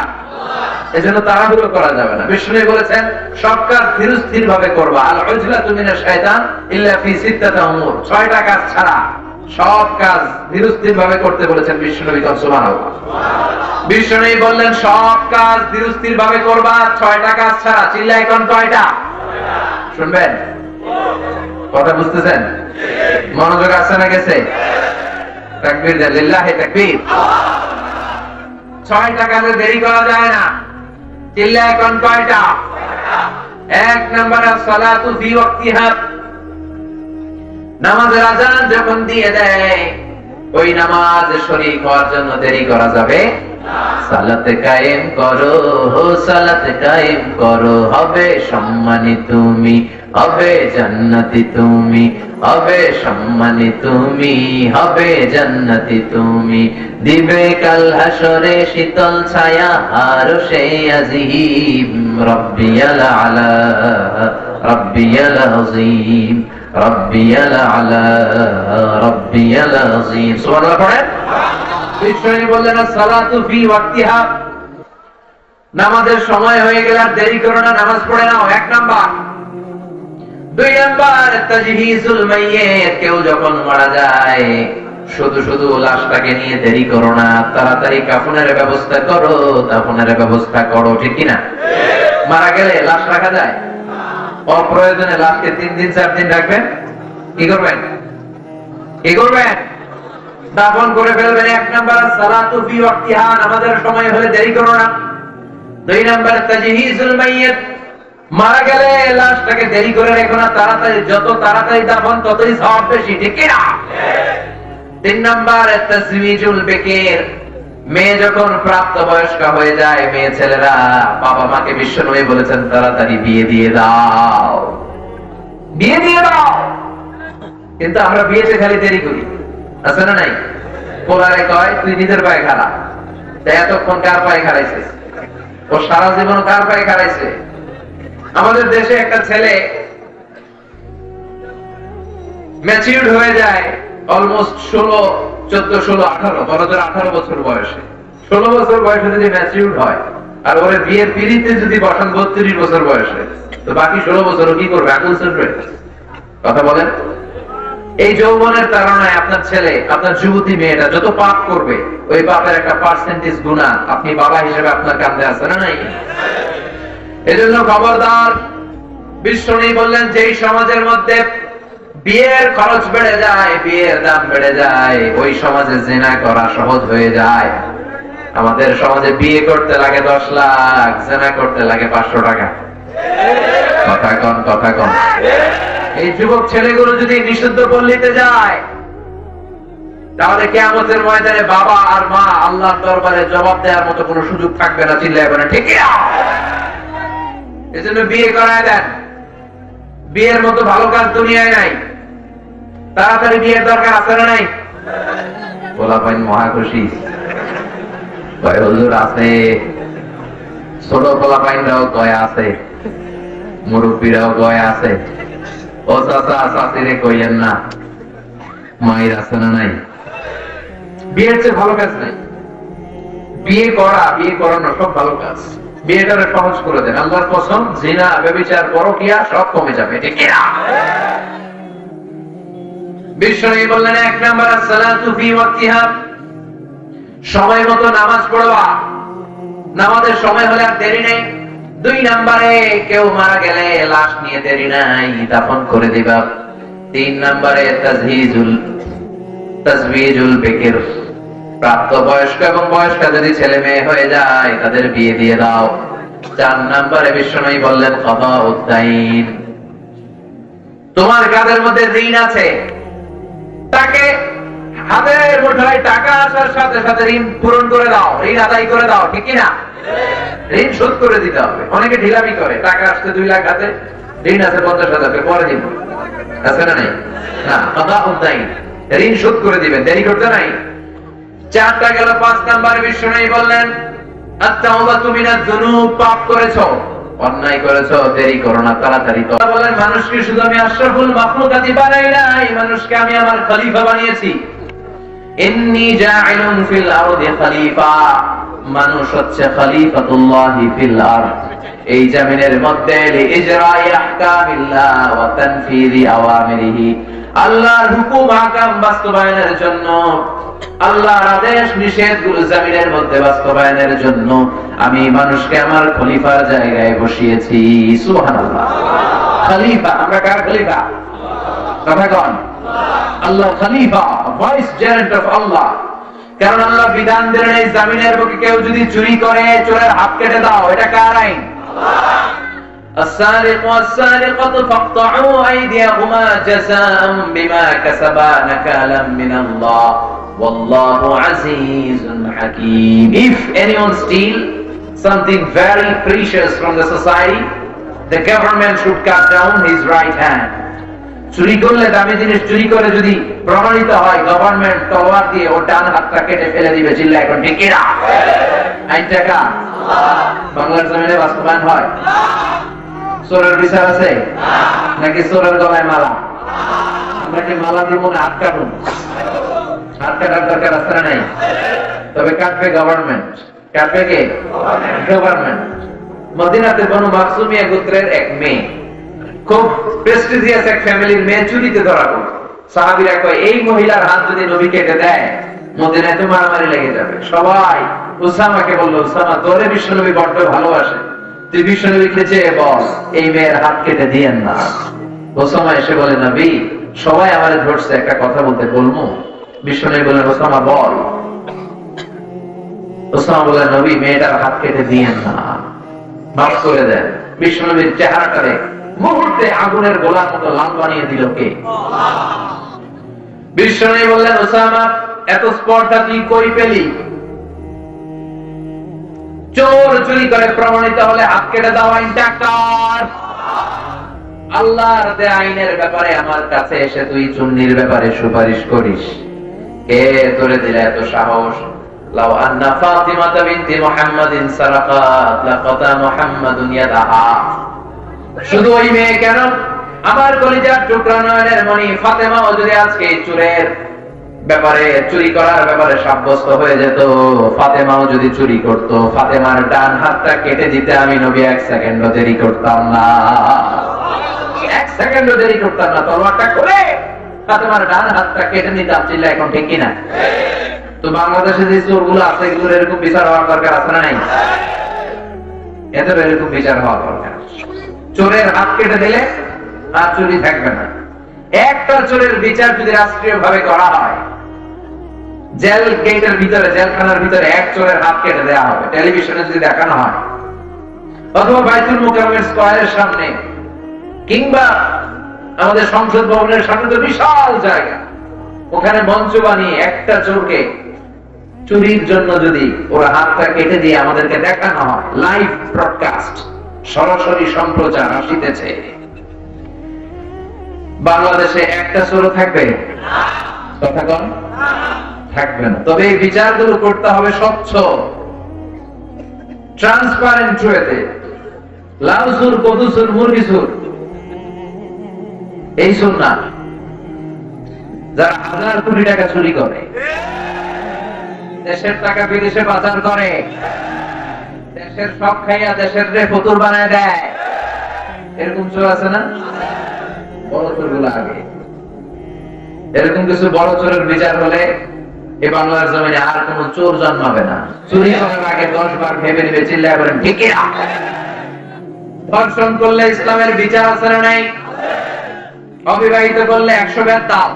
এজন্য তাড়াহুড়ো করা যাবে না। বিষ্ণু বলেছেন সব কাজ ধীরস্থির ভাবে করবা। আল উজলাতু মিনাশ শাইতান ইল্লা ফি সিত্তাতি উমুর, 6টা কাজ ছাড়া সব কাজ ধীরস্থির ভাবে করতে বলেছেন বিষ্ণু। সুবহানাল্লাহ। বিষ্ণু বললেন সব কাজ ধীরস্থির ভাবে করবা, 6টা কাজ ছাড়া। চিল্লা এখন কয়টা? শুনবেন, কথা বুঝতেছেন? মনোযোগ আছে না গেছে? তাকবীর দেন, লিল্লাহি তাকবীর। 6টা কাজে দেরি করা যায় না। চিল্লা এখন কয়টা? 1 নাম্বার সালাতু ফি ওয়াক্তিহা, নামাজের আযান যখন দিয়ে দেয় ওই নামাজে শরীক হওয়ার জন্য দেরি করা যাবে না। সালাতে কায়েম করো, সালাতে কায়েম করো, হবে সম্মানী তুমি, হবে জান্নাতি তুমি, হবে সম্মানী তুমি, হবে জান্নাতি তুমি, দিবে কাল হাসরে শীতল ছায়া আরশে আজিম, রব্বিয়াল আলা রব্বিয়াল আযীম, রব্বিয়াল আলা রব্বিয়াল আযীম। সুবহানাল্লাহ পড়েন। বিষ্ণু বললেন সালাতু ফি ওয়াক্তিহা, নামাজের সময় হয়ে গেলে আর দেরি করো না, নামাজ পড়ে নাও। 1 নাম্বার। 2 নাম্বার তাজহিজুল মাইয়িত, কেউ যখন মারা যায় শুধু শুধু লাশটাকে নিয়ে দেরি করো না, তাড়াতাড়ি কাফনের ব্যবস্থা করো, দাফনের ব্যবস্থা করো, ঠিক কি না? মারা গেলে লাশ রাখা যায়? অপ্রয়োজনে লাশকে 3 দিন 4 দিন রাখবেন, কি করবেন? কি করবেন? দাফন করে ফেলবেন। 1 নাম্বার সালাতু ফি ওয়াক্তিহা, নামাজের সময় হলে দেরি করো না। 2 নাম্বার তাজহিজুল মাইয়িত, মারা গেলে লাশটাকে দেরি করে রেখো না, তাড়াতাড়ি, যত তাড়াতাড়ি দাফন ততই সওয়াব বেশি, ঠিক কি না? 3 নাম্বার তাসওয়ীজুল বিকির, মেয়ে যখন প্রাপ্ত বয়স্ক হয়ে যায়, মেয়ে ছেলেরা বাবা মাকে বিশ্বনবী বলেছেন তাড়াতাড়ি বিয়ে দিয়ে দাও, বিয়ে দিয়ে দাও। কিন্তু আমরা বিয়েতে খালি দেরি করি, আছে না নাই? পোলারে কয় তুই নিজের পায়ে খাড়া, এতক্ষণ কার পায়ে খাড়াইছিস? ও সারা জীবন কার পায়ে খাড়াইছে? আমাদের দেশে একটা ছেলে ম্যাচিউরড হয়ে যায় অলমোস্ট 16, 14, 16, 18, বড়দের 18 বছর বয়সে। 16 বছর বয়সে যদি ম্যাচিউরড হয় আর ওরে বিয়ের পিড়িতে যদি বসান 32 বছর বয়সে, তো বাকি 16 বছর কি করবে? আকুল চলবে। কথা বলেন। এই যৌবনের তাড়নায় আপনার ছেলে, আপনার যুবতী মেয়েটা যত পাপ করবে, ওই পাপের একটা পার্সেন্টেজ গুনাহ আপনি বাবা হিসেবে আপনার কাঁধে আছে না নাই? এজন্য খবরদার। বিশ্বনবী বললেন, যেই সমাজের মধ্যে বিয়ের খরচ বেড়ে যায়, বিয়ের দাম বেড়ে যায়, ওই সমাজে জিনা করা সহজ হয়ে যায়। আমাদের সমাজে বিয়ে করতে লাগে 10 লাখ, জিনা করতে লাগে 500 টাকা। কথা কন, কথা কন। এই যুবক ছেলেগুলো যদি নিষিদ্ধ পল্লীতে যায়, তাহলে কিয়ামতের ময়দানে বাবা আর মা আল্লাহর দরবারে জবাব দেওয়ার মতো কোনো সুযোগ থাকবে না। চিল্লায় বলেন ঠিক কিনা? এজন্য বিয়ে করায় দেন। বিয়ের মতো ভালো কাজ দুনিয়ায় নাই। তাড়াতাড়ি বিয়ের দরকার আছে না নাই? বলা পাইন মহা খুশি কয় হুজুর আছে, ছোট পোলা পাইনরাও কয় আছে, মুরব্বীরাও কয় আছে। ও চাচা চাচিরে কইয়েন না, মায়ের আছে না নাই? বিয়ের চেয়ে ভালো কাজ নাই। বিয়ে করা, বিয়ে করানো সব ভালো কাজ। বিয়েটারে সহজ করে দেন। আল্লাহর কসম, জিনা, ব্যভিচার, পরকিয়া সব কমে যাবে। ঠিক কিনা? বিশ্বনবী বললেন, 1 নাম্বার as-সালাতু ফি ওয়াক্তিহা, সময় মতো নামাজ পড়বা। নামাজের সময় হলে আর দেরি নেই। 2 নাম্বারে, কেউ মারা গেলে লাশ নিয়ে দেরি নাই, দাফন করে দিবা। 3 নাম্বারে তাজওীজুল বিকর, প্রাপ্ত বয়স্ক এবং বয়স্কা যদি ছেলে মেয়ে হয়ে যায় তাদের বিয়ে দিয়ে দাও। 4 নাম্বারে বিশ্বনবী বললেন কদাউদ দাইন, তোমার কাদের মধ্যে ঋণ আছে, তাকে হাতের মুঠোয় টাকা আসার সাথে সাথে ঋণ পূরণ করে দাও, ঋণ আদায় করে দাও। ঠিক কিনা? ঋণ শোধ করে দিতে হবে। অনেকে ঢিলামি করে, টাকা আসছে 2 লাখ হাতে, ঋণ আছে 50,000, পরে দিব। আছে না নাই? না, কদাউদ দাইন, ঋণ শোধ করে দিবেন, দেরি করতে নাই। 4টা গেল। 5 নাম্বারে বিশ্বনবী বললেন আত-তাওবাতু মিনাজ-যুনুব, পাপ করেছো, অন্যায় করেছো, দেরি করো না, তাড়াতাড়ি তো। বলেন, মানুষকে শুধু আমি আশরাফুল মাখলুকাতি বানাই নাই, মানুষকে আমি আমার খলিফা বানিয়েছি। ইন্নী জাইলুন ফিল আরদি খলিফা, মানুষ হচ্ছে খলিফাতুল্লাহি ফিল আরদ, এই জমিনের মধ্যে লিইজরাই আহকামিল্লাহ ওয়া তানফিযি আওয়ামিরিহি, আল্লাহর হুকুম আহকাম বাস্তবায়নের জন্য, আল্লাহর আদেশ নিষেধগুলো জমিনের মধ্যে বাস্তবায়নের জন্য আমি মানুষকে আমার খলিফার জায়গায় বসিয়েছি। সুবহানাল্লাহ। খলিফা, আমরা কার খলিফা? কথা কন। আল্লাহ খলিফা, ভাইস জেনারেল অফ আল্লাহ। কারণ আল্লাহ বিধান দিলেন, এই জমিনের বুকে কেউ যদি চুরি করে, চোরের হাত কেটে দাও। এটা কার আইন? আল্লাহ। السارق والسارقة فاقطعوا أيديهما جزاء بما كسبا نكالا من الله والله عزيز حكيم. If anyone steal something very precious from the society, the government should cut down his right hand. চুরি করলে, দামি জিনিস চুরি করে যদি প্রমাণিত হয়, গভর্নমেন্ট তলোয়ার দিয়ে ওর ডান হাতটা কেটে ফেলে দিবে। চিল্লা এখন ঠিক কিনা? আইনটা কার? আল্লাহ। বাংলার জমিনে বাস্তবায়ন হয়? চোরের বিচার আছে নাকি চোরের গলায় মালা? আমরা কি মালা দিব না হাত কাটুন? হাত কাটার দরকার আছে না নাই? তবে কাটবে গভর্নমেন্ট। কাটবে কে? গভর্নমেন্ট। মদিনাতে বনু মাখজুমিয়া গোত্রের এক মেয়ে, খুব প্রেস্টিজিয়াস এক ফ্যামিলির মেয়ে, চুরিতে ধরা পড়ল। সাহাবীরা কয়, এই মহিলার হাত যদি নবী কেটে দেয়, মদিনায় তো মারামারি লেগে যাবে। সবাই উসামাকে বলল, উসামা, তোরে বিশ্বনবী বড্ড ভালোবাসে, তুই বিশ্বনবীকে চেয়ে বল এই মেয়ের হাত কেটে দিয়েন না। ওসামা এসে বলে, নবী, সবাই আমারে ধরছে, একটা কথা বলতে বলবো। বিশ্বনবী বলেন, ওসামা বল। ওসামা বলে, নবী, মেয়েটার হাত কেটে দিয়েন না, মাফ করে দেন। বিশ্বনবীর চেহারাটারে মুহূর্তে আগুনের গোলার মতো লাল বানিয়ে দিল কে? বিশ্বনবী বললেন, ওসামা, এত স্পর্ধা তুই কই পেলি? চোর চুরি করে প্রমাণিত হলে হাত কেটে দাও। আইনটা কার? আল্লাহর দেয়া আইনের ব্যাপারে আমার কাছে এসে তুই চুন্নির ব্যাপারে সুপারিশ করিস? কে তোরে দিলে এত সাহস? লাউ আন্না ফাতিমা বিনতি মুহাম্মাদিন সারাকাত লাকাতা মুহাম্মাদুন ইয়াদাহা। শুধু ওই মেয়ে কেন, আমার কলিজার টুকরা নয়নের মণি ফাতেমাও যদি আজকে চোরের ব্যাপারে, চুরি করার ব্যাপারে সাব্যস্ত হয়ে যেত, ফাতেমাও যদি চুরি করত, ফাতেমার ডান হাতটা কেটে দিতে আমি নবী 1 সেকেন্ডও দেরি করতাম না। 1 সেকেন্ডও দেরি করতাম না, তলোয়ারটা করে ফাতেমার ডান হাতটা কেটে নিতাম। চিল্লা এখন ঠিক কিনা? তো বাংলাদেশে যে চোরগুলো আছে, এগুলোর এরকম বিচার হওয়ার দরকার আছে না নাই? এদের এরকম বিচার হওয়া দরকার। চোরের হাত কেটে দিলে আর চুরি থাকবে না। একটা চোরের বিচার যদি রাষ্ট্রীয় ভাবে করা হয়, জেল গেটের ভিতরে, জেলখানার ভিতরে এক চোরের হাত কেটে দেওয়া হবে, টেলিভিশনে যদি দেখানো হয়, অথবা বাইতুল মুকাররমের স্কয়ারের সামনে, কিংবা আমাদের সংসদ ভবনের সামনে তো বিশাল জায়গা, ওখানে মঞ্চ বানিয়ে একটা চোরকে চুরির জন্য যদি ওরা হাতটা কেটে দিয়ে আমাদেরকে দেখানো হয়, লাইভ ব্রডকাস্ট, সরাসরি সম্প্রচার আসিতেছে, বাংলাদেশে একটা চোরও থাকবে? কথা কন, থাকবে না। তবে এই বিচারগুলো করতে হবে স্বচ্ছ, ট্রান্সপারেন্ট ওয়েতে। লাউ সুর, কদু সুর, মুরগি সুর, এই সুর না। যারা 1000 কোটি টাকা চুরি করে, দেশের টাকা বিদেশে পাচার করে, দেশের সব খাইয়া দেশের রে ফতুর বানায় দেয়, এরকম চোর আছে না? বড় চোরগুলো আগে। এরকম কিছু বড় চোরের বিচার হলে এই বাংলার জমিনে আর কোন চোর জন্মাবে না। চুরি করার আগে 10 বার ভেবে নেবে, চিল্লায় বলেন ঠিক না? ধর্ষণ করলে ইসলামের বিচার আছে না নাই? অবিবাহিত করলে 100 বেত দাও,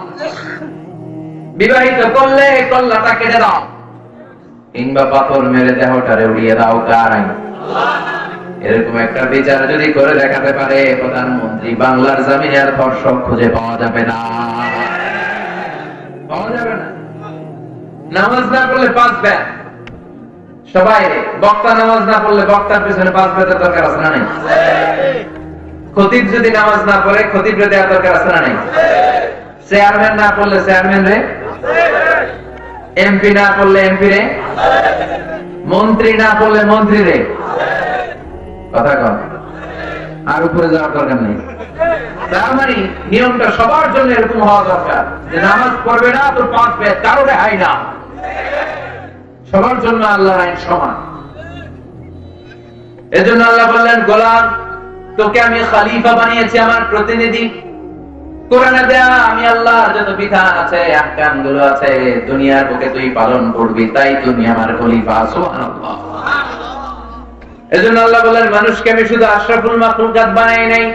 বিবাহিত করলে কল্লাটা কেটে দাও, কিংবা পাথর মেরে দেহটারে উড়িয়ে দাও। কার আইন? এরকম একটা বিচার যদি করে দেখাতে পারে প্রধানমন্ত্রী, বাংলার জমিনে আর ধর্ষক খুঁজে পাওয়া যাবে না, পাওয়া যাবে না। নামাজ না পড়লে 5 বেত, সবাই বক্তা নামাজ না পড়লে বক্তার পিছনে 5 বেতের দরকার আছে না নাই? খতিব যদি নামাজ না পড়ে খতিব রে দেওয়ার দরকার আছে না নাই? চেয়ারম্যান না পড়লে চেয়ারম্যান রে, এমপি না পড়লে এমপি রে, মন্ত্রী না পড়লে মন্ত্রী রে। কথা কন, আর উপরে যাওয়ার দরকার নেই। তার মানে নিয়মটা সবার জন্য এরকম হওয়া দরকার যে নামাজ পড়বে না তো 5 বেত, কারো রেহাই না, সবার জন্য আল্লাহর আইন সমান। এজন্য আল্লাহ বললেন, গোলাম তোকে আমি খলিফা বানিয়েছি, আমার প্রতিনিধি। কোরআনে দেয়া আমি আল্লাহর যত বিধান আছে, আহকাম গুলো আছে, দুনিয়ার বুকে তুই পালন করবি, তাই তুমি আমার খলিফা। সুবহানাল্লাহ। এজন্য আল্লাহ বলেন, মানুষকে আমি শুধু আশরাফুল মাখলুকাত বানাই নাই,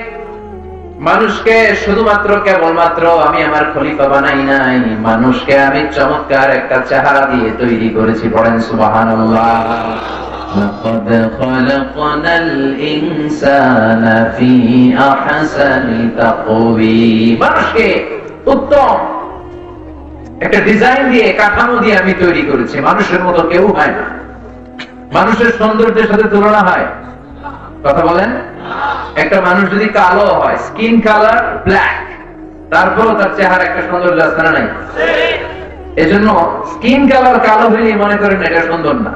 মানুষকে শুধুমাত্র কেবলমাত্র আমি আমার খলিফা বানাই নাই, মানুষকে আমি চমৎকার একটা চেহারা দিয়ে তৈরি করেছি। পড়েন সুবহানাল্লাহ। لقد خلقنا الإنسان في أحسن تقويم। মানুষকে উত্তম একটা ডিজাইন দিয়ে, কাঠামো দিয়ে আমি তৈরি করেছি। মানুষের মতো কেউ হয় না, মানুষের সৌন্দর্যের সাথে তুলনা হয়? কথা বলেন। একটা মানুষ যদি কালো হয়, স্কিন কালার ব্ল্যাক, তারপরও তার চেহারা একটা সৌন্দর্য আছে না নাই? এজন্য স্কিন কালার কালো হইলে মনে করেন এটা সুন্দর না,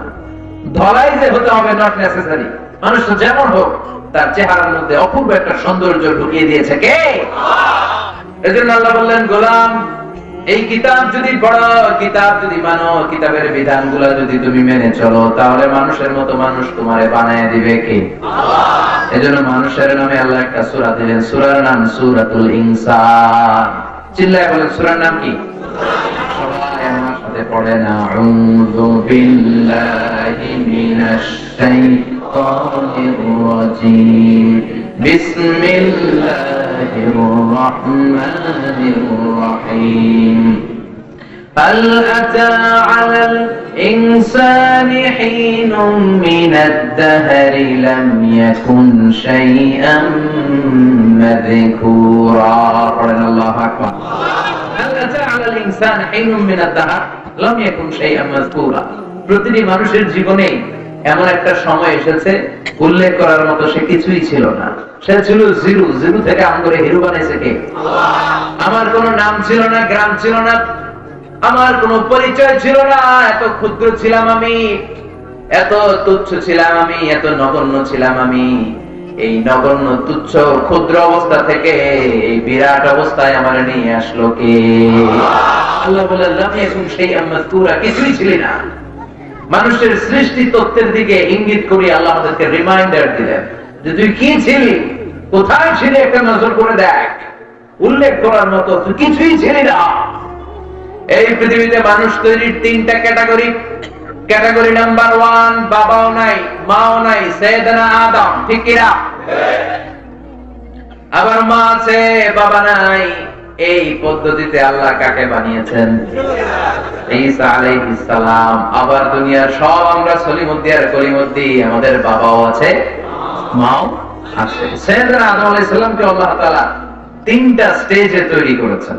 ধলাই যে হতে হবে নট নেসেসারি। মানুষ তো যেমন হোক তার চেহারার মধ্যে অপূর্ব একটা সৌন্দর্য ঢুকিয়ে দিয়েছে কে? এজন্য আল্লাহ বললেন, গোলাম এই কিতাব যদি পড়ো, কিতাব যদি মানো, কিতাবের বিধানগুলো যদি তুমি মেনে চলো, তাহলে মানুষের মতো মানুষ তোমারে বানায় দিবে কে? আল্লাহ। এজন্য মানুষের নামে আল্লাহ একটা সূরা দিলেন, সূরার নাম সূরাতুল ইনসান। চিল্লায় বলেন সূরার নাম কি? সবাই আমার সাথে পড়েন, আউযু বিল্লাহি মিনাশ শাইতানির রাজীম, বিসমিল্লাহির রাহমানির রাহিম। هل أتى على الإنسان حين من الدهر لم يكن شيئا مذكورا. الله أكبر. هل أتى على الإنسان حين من الدهر لم يكن شيئا مذكورا. প্রতিটি মানুষের জীবনে এমন একটা সময় এসেছে উল্লেখ করার মতো সে কিছুই ছিল না। সে ছিল জিরো, জিরো থেকে আমাদের হিরো বানাইছে কে? আল্লাহ। আমার কোনো নাম ছিল না, গ্রাম ছিল না, আমার কোনো পরিচয় ছিল না, এত ক্ষুদ্র ছিলাম আমি, এত তুচ্ছ ছিলাম আমি, এত নগণ্য ছিলাম আমি। এই নগণ্য তুচ্ছ ক্ষুদ্র অবস্থা থেকে এই বিরাট অবস্থায় আমার নিয়ে আসলো কে? আল্লাহ বলেন লাম ইয়াকুন শাইআম মাযকুরা, কিছুই ছিল না। মানুষের সৃষ্টি তত্ত্বের দিকে ইঙ্গিত করে আল্লাহ আমাদেরকে রিমাইন্ডার দিলেন যে তুই কি ছিলি, কোথায় ছিলি, একটা নজর করে দেখ। উল্লেখ করার মতো তুই কিছুই ছিলি না। এই পৃথিবীতে মানুষ তৈরির তিনটা ক্যাটাগরি। ক্যাটাগরি নাম্বার 1, বাবাও নাই মাও নাই, সাইয়েদনা আদম, ঠিক কিনা? আবার মা আছে বাবা নাই। এই পদ্ধতিতে আল্লাহ কাকে বানিয়েছেন? ঈসা আলাইহিস সালাম। আবার দুনিয়ার সব আমরা সলিমুদ্দি আর কলিমুদ্দি, আমাদের বাবাও আছে মাও আছে। সাইয়েদনা আদম আলাইহিস সালামকে আল্লাহ তাআলা তিনটা স্টেজে তৈরি করেছেন।